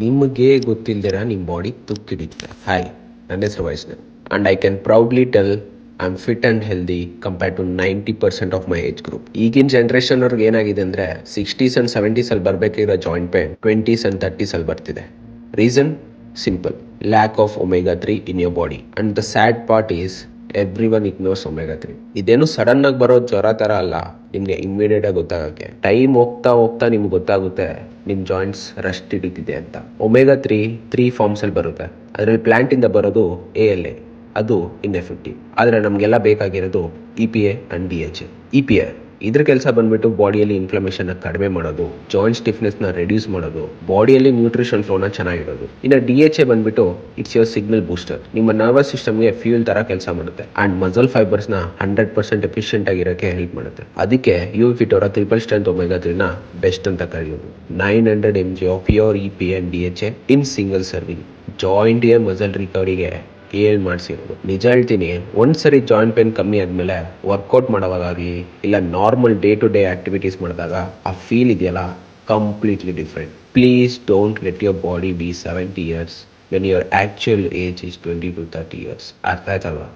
ನಿಮಗೆ ಗೊತ್ತಿಲ್ದಿರ ನಿಮ್ಮ body ತುಕ್ಕಿಡಿಯುತ್ತೆ. Hi, ನನ್ನ ಹೆಸರು Vaishnav and I can proudly tell I am fit and healthy compared to 90% of my age group. ಈಗಿನ generation ಅವ್ರಿಗೆ ಏನಾಗಿದೆ ಅಂದರೆ 60s ಆ್ಯಂಡ್ 70s ಬರಬೇಕಿರೋ joint pain 20s and 30s ಬರ್ತಿದೆ. Reason simple, lack of omega 3 in your body. And the sad part is everyone ignores omega 3. ಇದೇನು sudden ಆಗಿ ಬರೋ ಜ್ವರ ಥರ ಅಲ್ಲ, ನಿಮಗೆ ಇಮ್ಮಿಡಿಯೇಟ್ ಆಗಿ ಗೊತ್ತಾಗೋಕ್ಕೆ ಟೈಮ್ ಹೋಗ್ತಾ ಹೋಗ್ತಾ ನಿಮ್ಗೆ ಗೊತ್ತಾಗುತ್ತೆ ನಿಮ್ಮ ಜಾಯಿಂಟ್ಸ್ ರಸ್ಟ್ ಹಿಡಿತಿದೆ ಅಂತ. ಒಮೆಗಾ 3 ಫಾರ್ಮ್ಸಲ್ಲಿ ಬರುತ್ತೆ. ಅದರಲ್ಲಿ ಪ್ಲ್ಯಾಂಟಿಂದ ಬರೋದು ALA, ಅದು ಇನ್ಎಫೆಕ್ಟಿವ್. ಆದರೆ ನಮಗೆಲ್ಲ ಬೇಕಾಗಿರೋದು EPA ಆ್ಯಂಡ್ DHA. EPA ಇದ್ರ ಕೆಲಸ ಬಂದ್ಬಿಟ್ಟು ಬಾಡಿಯಲ್ಲಿ ಇನ್ಫ್ಲಮೇಷನ್ನ ಕಡಿಮೆ ಮಾಡೋದು, ಜಾಯಿಂಟ್ ಸ್ಟಿಫ್ನೆಸ್ನ ರೆಡ್ಯೂಸ್ ಮಾಡೋದು, ಬಾಡಿಯಲ್ಲಿ ನ್ಯೂಟ್ರಿಷನ್ ಫ್ಲೋನ ಚೆನ್ನಾಗಿಡೋದು. ಇನ್ನು DHA ಬಂದ್ಬಿಟ್ಟು ಇಟ್ಸ್ ಯೋರ್ ಸಿಗ್ನಲ್ ಬೂಸ್ಟರ್, ನಿಮ್ಮ ನರ್ವಸ್ ಸಿಸ್ಟಮ್ಗೆ ಫ್ಯೂಲ್ ಥರ ಕೆಲಸ ಮಾಡುತ್ತೆ ಆ್ಯಂಡ್ ಮಸಲ್ ಫೈಬರ್ಸ್ನ 100% ಎಫಿಷಿಯೆಂಟ್ ಆಗಿರೋಕ್ಕೆ ಹೆಲ್ಪ್ ಮಾಡುತ್ತೆ. ಅದಕ್ಕೆ UFIT ಅವರ ಟ್ರಿಪಲ್ ಸ್ಟ್ರೆಂತ್ ಒಮೆಗಾ 3ನ ಬೆಸ್ಟ್ ಅಂತ ಕರೆಯೋದು. 900 mg of pure EPA and DHA in single serving, ಜಾಯಿಂಟ್ಗೆ ಮಸಲ್ ರಿಕವರಿಗೆ ಏನ್ ಮಾಡಿಸಿರೋದು. ನಿಜ ಹೇಳ್ತೀನಿ, ಒಂದ್ಸರಿ ಜಾಯಿಂಟ್ ಪೇನ್ ಕಮ್ಮಿ ಆದಮೇಲೆ ವರ್ಕೌಟ್ ಮಾಡೋವಾಗಲಿ ಇಲ್ಲ normal day to day activities ಮಾಡಿದಾಗ ಆ ಫೀಲ್ ಇದೆಯಲ್ಲ, completely different. Please don't let your body be 70 years when your actual age is 20 to 30 years. ಅರ್ಥ ಆಯ್ತಲ್ವಾ?